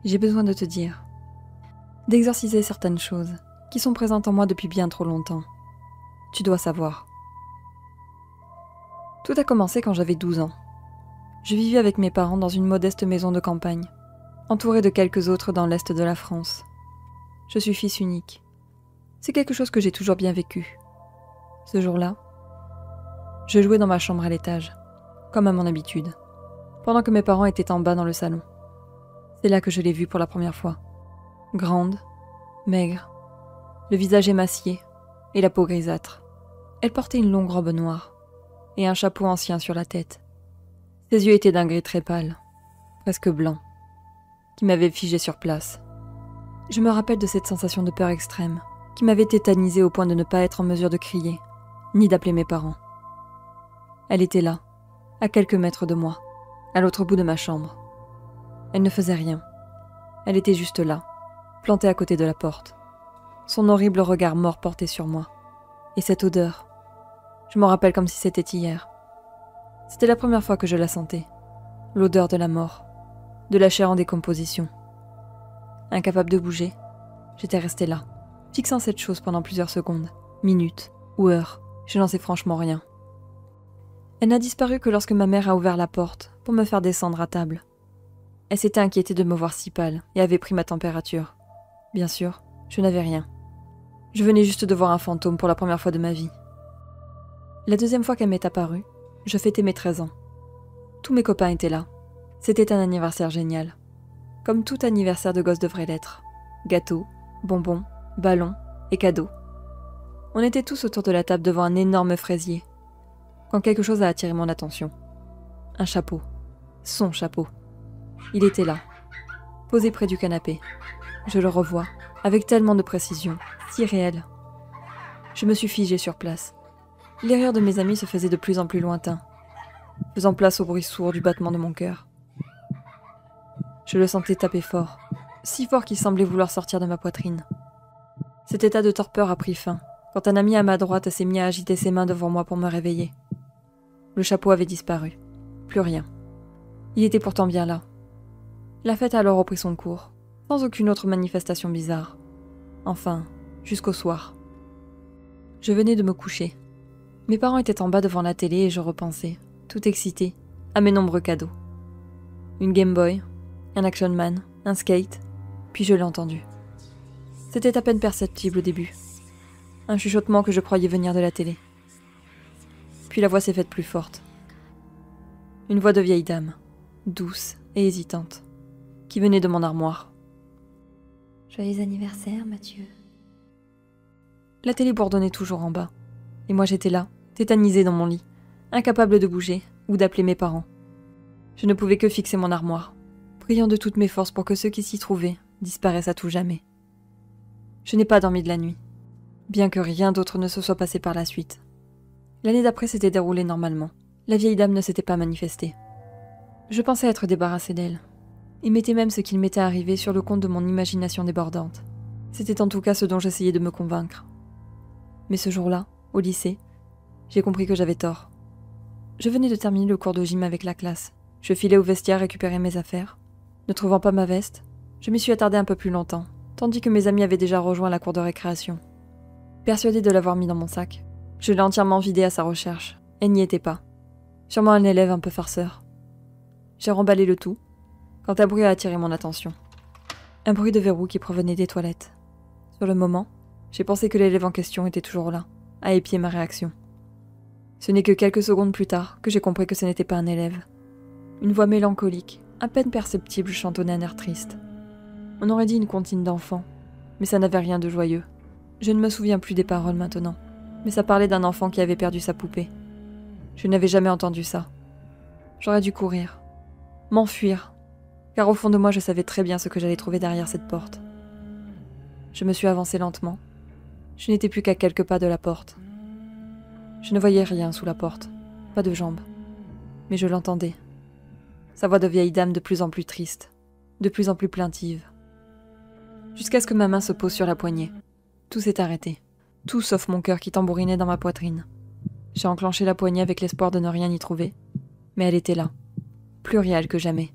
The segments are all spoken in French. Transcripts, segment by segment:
J'ai besoin de te dire, d'exorciser certaines choses qui sont présentes en moi depuis bien trop longtemps. Tu dois savoir. Tout a commencé quand j'avais 12 ans. Je vivais avec mes parents dans une modeste maison de campagne, entourée de quelques autres dans l'est de la France. Je suis fils unique. C'est quelque chose que j'ai toujours bien vécu. Ce jour-là, je jouais dans ma chambre à l'étage, comme à mon habitude, pendant que mes parents étaient en bas dans le salon. C'est là que je l'ai vue pour la première fois. Grande, maigre, le visage émacié et la peau grisâtre. Elle portait une longue robe noire et un chapeau ancien sur la tête. Ses yeux étaient d'un gris très pâle, presque blanc, qui m'avait figé sur place. Je me rappelle de cette sensation de peur extrême, qui m'avait tétanisée au point de ne pas être en mesure de crier, ni d'appeler mes parents. Elle était là, à quelques mètres de moi, à l'autre bout de ma chambre. Elle ne faisait rien. Elle était juste là, plantée à côté de la porte. Son horrible regard mort porté sur moi. Et cette odeur, je m'en rappelle comme si c'était hier. C'était la première fois que je la sentais. L'odeur de la mort, de la chair en décomposition. Incapable de bouger, j'étais restée là, fixant cette chose pendant plusieurs secondes, minutes ou heures. Je n'en sais franchement rien. Elle n'a disparu que lorsque ma mère a ouvert la porte pour me faire descendre à table. Elle s'était inquiétée de me voir si pâle et avait pris ma température. Bien sûr, je n'avais rien. Je venais juste de voir un fantôme pour la première fois de ma vie. La deuxième fois qu'elle m'est apparue, je fêtais mes 13 ans. Tous mes copains étaient là. C'était un anniversaire génial. Comme tout anniversaire de gosse devrait l'être. Gâteaux, bonbons, ballons et cadeaux. On était tous autour de la table devant un énorme fraisier, quand quelque chose a attiré mon attention. Un chapeau. Son chapeau. Il était là, posé près du canapé. Je le revois, avec tellement de précision, si réel. Je me suis figée sur place. Les rires de mes amis se faisaient de plus en plus lointains, faisant place au bruit sourd du battement de mon cœur. Je le sentais taper fort, si fort qu'il semblait vouloir sortir de ma poitrine. Cet état de torpeur a pris fin, quand un ami à ma droite s'est mis à agiter ses mains devant moi pour me réveiller. Le chapeau avait disparu. Plus rien. Il était pourtant bien là. La fête a alors repris son cours, sans aucune autre manifestation bizarre. Enfin, jusqu'au soir. Je venais de me coucher. Mes parents étaient en bas devant la télé et je repensais, tout excité, à mes nombreux cadeaux. Une Game Boy, un Action Man, un skate, puis je l'ai entendu. C'était à peine perceptible au début. Un chuchotement que je croyais venir de la télé. Puis la voix s'est faite plus forte. Une voix de vieille dame, douce et hésitante, qui venait de mon armoire. Joyeux anniversaire, Mathieu. La télé bourdonnait toujours en bas, et moi j'étais là, tétanisée dans mon lit, incapable de bouger ou d'appeler mes parents. Je ne pouvais que fixer mon armoire, priant de toutes mes forces pour que ceux qui s'y trouvaient disparaissent à tout jamais. Je n'ai pas dormi de la nuit, bien que rien d'autre ne se soit passé par la suite. L'année d'après s'était déroulée normalement. La vieille dame ne s'était pas manifestée. Je pensais être débarrassée d'elle, et mettais même ce qu'il m'était arrivé sur le compte de mon imagination débordante. C'était en tout cas ce dont j'essayais de me convaincre. Mais ce jour-là, au lycée, j'ai compris que j'avais tort. Je venais de terminer le cours de gym avec la classe. Je filais au vestiaire récupérer mes affaires. Ne trouvant pas ma veste, je m'y suis attardée un peu plus longtemps, tandis que mes amis avaient déjà rejoint la cour de récréation. Persuadée de l'avoir mis dans mon sac, je l'ai entièrement vidé à sa recherche. Elle n'y était pas. Sûrement un élève un peu farceur. J'ai remballé le tout, quand un bruit a attiré mon attention. Un bruit de verrou qui provenait des toilettes. Sur le moment, j'ai pensé que l'élève en question était toujours là, à épier ma réaction. Ce n'est que quelques secondes plus tard que j'ai compris que ce n'était pas un élève. Une voix mélancolique, à peine perceptible, chantonnait un air triste. On aurait dit une comptine d'enfant, mais ça n'avait rien de joyeux. Je ne me souviens plus des paroles maintenant, mais ça parlait d'un enfant qui avait perdu sa poupée. Je n'avais jamais entendu ça. J'aurais dû courir, m'enfuir, car au fond de moi je savais très bien ce que j'allais trouver derrière cette porte. Je me suis avancée lentement. Je n'étais plus qu'à quelques pas de la porte. Je ne voyais rien sous la porte, pas de jambes, mais je l'entendais. Sa voix de vieille dame de plus en plus triste, de plus en plus plaintive. Jusqu'à ce que ma main se pose sur la poignée. Tout s'est arrêté, tout sauf mon cœur qui tambourinait dans ma poitrine. J'ai enclenché la poignée avec l'espoir de ne rien y trouver, mais elle était là, plus réelle que jamais.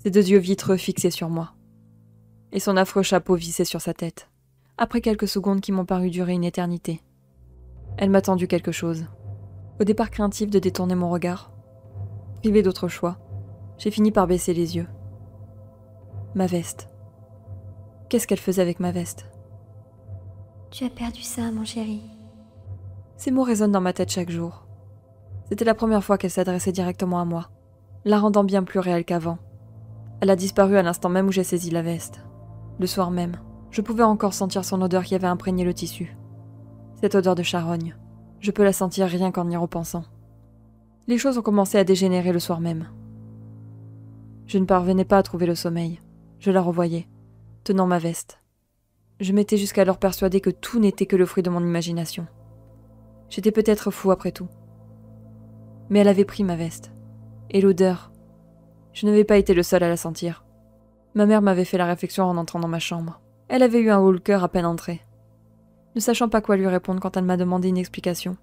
ses 2 yeux vitreux fixés sur moi, et son affreux chapeau vissé sur sa tête. Après quelques secondes qui m'ont paru durer une éternité, elle m'a tendu quelque chose. Au départ craintif de détourner mon regard, privé d'autre choix, j'ai fini par baisser les yeux. Ma veste. Qu'est-ce qu'elle faisait avec ma veste? Tu as perdu ça, mon chéri. Ces mots résonnent dans ma tête chaque jour. C'était la première fois qu'elle s'adressait directement à moi, la rendant bien plus réelle qu'avant. Elle a disparu à l'instant même où j'ai saisi la veste. Le soir même, je pouvais encore sentir son odeur qui avait imprégné le tissu. Cette odeur de charogne, je peux la sentir rien qu'en y repensant. Les choses ont commencé à dégénérer le soir même. Je ne parvenais pas à trouver le sommeil. Je la revoyais, tenant ma veste. Je m'étais jusqu'alors persuadée que tout n'était que le fruit de mon imagination. J'étais peut-être fou après tout. Mais elle avait pris ma veste. Et l'odeur. Je n'avais pas été le seul à la sentir. Ma mère m'avait fait la réflexion en entrant dans ma chambre. Elle avait eu un haut-le-cœur à peine entrée. Ne sachant pas quoi lui répondre quand elle m'a demandé une explication,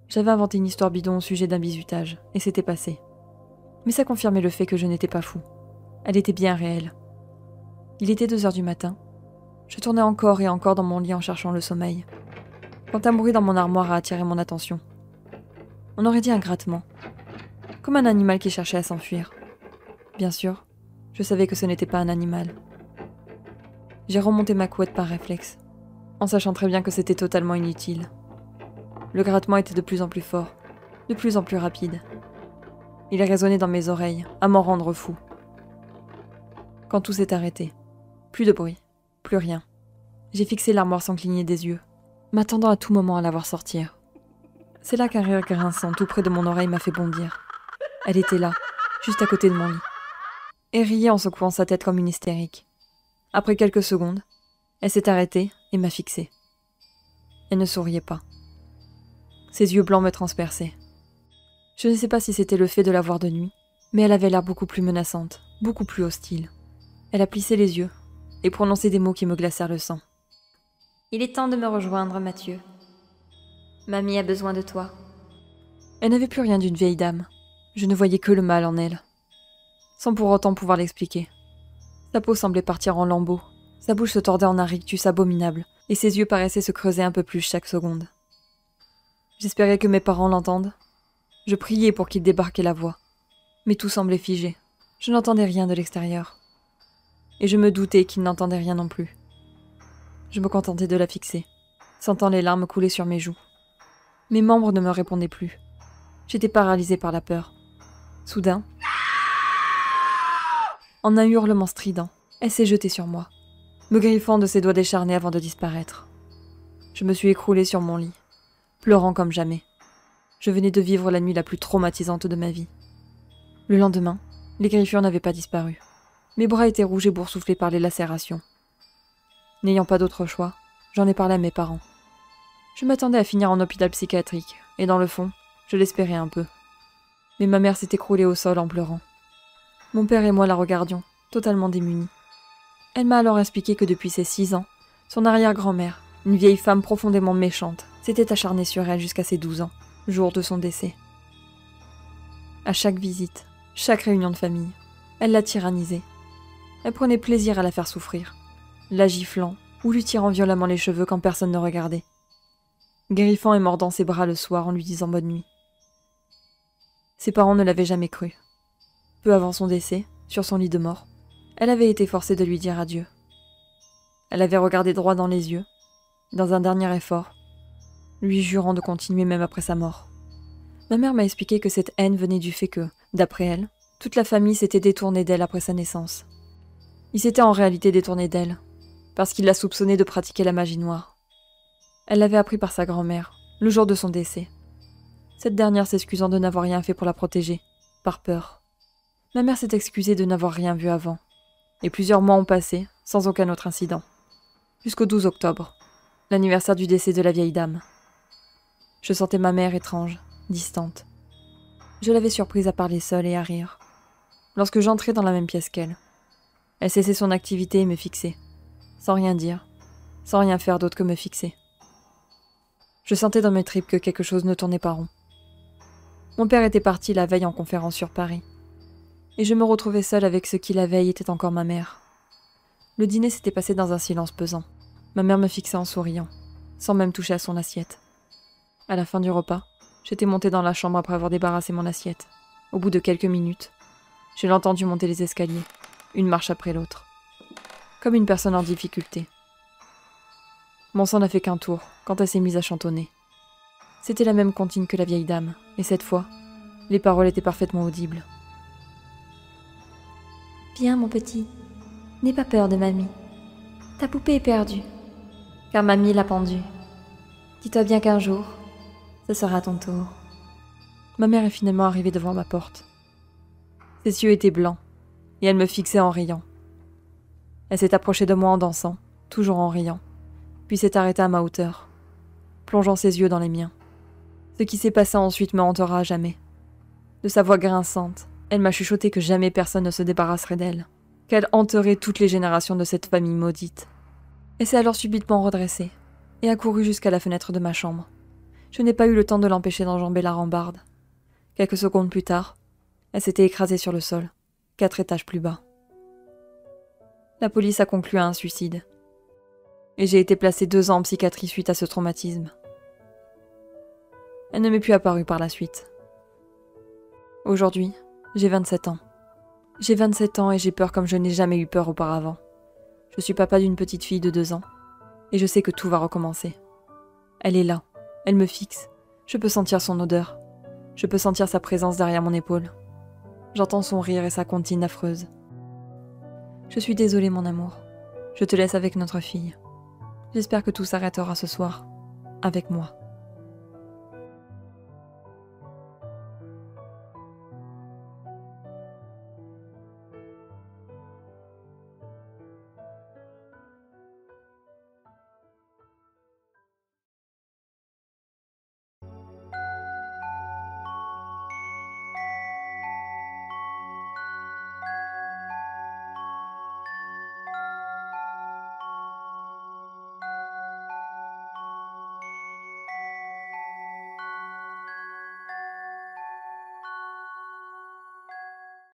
j'avais inventé une histoire bidon au sujet d'un bizutage, et c'était passé. Mais ça confirmait le fait que je n'étais pas fou. Elle était bien réelle. Il était 2 heures du matin. Je tournais encore et encore dans mon lit en cherchant le sommeil, quand un bruit dans mon armoire a attiré mon attention. On aurait dit un grattement, comme un animal qui cherchait à s'enfuir. Bien sûr, je savais que ce n'était pas un animal. J'ai remonté ma couette par réflexe, en sachant très bien que c'était totalement inutile. Le grattement était de plus en plus fort, de plus en plus rapide. Il résonnait dans mes oreilles, à m'en rendre fou. Quand tout s'est arrêté, plus de bruit, plus rien. J'ai fixé l'armoire sans cligner des yeux, m'attendant à tout moment à la voir sortir. C'est là qu'un rire grinçant tout près de mon oreille m'a fait bondir. Elle était là, juste à côté de mon lit, et riait en secouant sa tête comme une hystérique. Après quelques secondes, elle s'est arrêtée et m'a fixé. Elle ne souriait pas. Ses yeux blancs me transperçaient. Je ne sais pas si c'était le fait de la voir de nuit, mais elle avait l'air beaucoup plus menaçante, beaucoup plus hostile. Elle a plissé les yeux et prononcé des mots qui me glacèrent le sang. Il est temps de me rejoindre, Mathieu. Mamie a besoin de toi. Elle n'avait plus rien d'une vieille dame. Je ne voyais que le mal en elle, sans pour autant pouvoir l'expliquer. Sa peau semblait partir en lambeaux, sa bouche se tordait en un rictus abominable, et ses yeux paraissaient se creuser un peu plus chaque seconde. J'espérais que mes parents l'entendent. Je priais pour qu'ils débarquaient la voix, mais tout semblait figé. Je n'entendais rien de l'extérieur. Et je me doutais qu'ils n'entendaient rien non plus. Je me contentais de la fixer, sentant les larmes couler sur mes joues. Mes membres ne me répondaient plus. J'étais paralysée par la peur. Soudain, en un hurlement strident, elle s'est jetée sur moi, me griffant de ses doigts décharnés avant de disparaître. Je me suis écroulée sur mon lit, pleurant comme jamais. Je venais de vivre la nuit la plus traumatisante de ma vie. Le lendemain, les griffures n'avaient pas disparu. Mes bras étaient rouges et boursouflés par les lacérations. N'ayant pas d'autre choix, j'en ai parlé à mes parents. Je m'attendais à finir en hôpital psychiatrique, et dans le fond, je l'espérais un peu. Mais ma mère s'est écroulée au sol en pleurant. Mon père et moi la regardions, totalement démunis. Elle m'a alors expliqué que depuis ses 6 ans, son arrière-grand-mère, une vieille femme profondément méchante, s'était acharnée sur elle jusqu'à ses 12 ans, jour de son décès. À chaque visite, chaque réunion de famille, elle la tyrannisait. Elle prenait plaisir à la faire souffrir, la giflant ou lui tirant violemment les cheveux quand personne ne regardait, griffant et mordant ses bras le soir en lui disant bonne nuit. Ses parents ne l'avaient jamais cru. Peu avant son décès, sur son lit de mort, elle avait été forcée de lui dire adieu. Elle avait regardé droit dans les yeux, dans un dernier effort, lui jurant de continuer même après sa mort. Ma mère m'a expliqué que cette haine venait du fait que, d'après elle, toute la famille s'était détournée d'elle après sa naissance. Ils s'étaient en réalité détournés d'elle, parce qu'ils la soupçonnaient de pratiquer la magie noire. Elle l'avait appris par sa grand-mère, le jour de son décès. Cette dernière s'excusant de n'avoir rien fait pour la protéger, par peur. Ma mère s'est excusée de n'avoir rien vu avant, et plusieurs mois ont passé, sans aucun autre incident. Jusqu'au 12 octobre, l'anniversaire du décès de la vieille dame. Je sentais ma mère étrange, distante. Je l'avais surprise à parler seule et à rire. Lorsque j'entrais dans la même pièce qu'elle, elle cessait son activité et me fixait, sans rien dire, sans rien faire d'autre que me fixer. Je sentais dans mes tripes que quelque chose ne tournait pas rond. Mon père était parti la veille en conférence sur Paris. Et je me retrouvais seule avec ce qui la veille était encore ma mère. Le dîner s'était passé dans un silence pesant. Ma mère me fixait en souriant, sans même toucher à son assiette. À la fin du repas, j'étais montée dans la chambre après avoir débarrassé mon assiette. Au bout de quelques minutes, je l'ai entendue monter les escaliers, une marche après l'autre, comme une personne en difficulté. Mon sang n'a fait qu'un tour quand elle s'est mise à chantonner. C'était la même comptine que la vieille dame, et cette fois, les paroles étaient parfaitement audibles. Viens, mon petit, n'aie pas peur de mamie. Ta poupée est perdue, car mamie l'a pendue. Dis-toi bien qu'un jour, ce sera ton tour. Ma mère est finalement arrivée devant ma porte. Ses yeux étaient blancs, et elle me fixait en riant. Elle s'est approchée de moi en dansant, toujours en riant, puis s'est arrêtée à ma hauteur, plongeant ses yeux dans les miens. Ce qui s'est passé ensuite me hantera à jamais. De sa voix grinçante, elle m'a chuchoté que jamais personne ne se débarrasserait d'elle, qu'elle hanterait toutes les générations de cette famille maudite. Elle s'est alors subitement redressée, et a couru jusqu'à la fenêtre de ma chambre. Je n'ai pas eu le temps de l'empêcher d'enjamber la rambarde. Quelques secondes plus tard, elle s'était écrasée sur le sol, 4 étages plus bas. La police a conclu à un suicide. Et j'ai été placée 2 ans en psychiatrie suite à ce traumatisme. Elle ne m'est plus apparue par la suite. Aujourd'hui, j'ai 27 ans. J'ai 27 ans et j'ai peur comme je n'ai jamais eu peur auparavant. Je suis papa d'une petite fille de 2 ans. Et je sais que tout va recommencer. Elle est là. Elle me fixe. Je peux sentir son odeur. Je peux sentir sa présence derrière mon épaule. J'entends son rire et sa comptine affreuse. Je suis désolée, mon amour. Je te laisse avec notre fille. J'espère que tout s'arrêtera ce soir. Avec moi.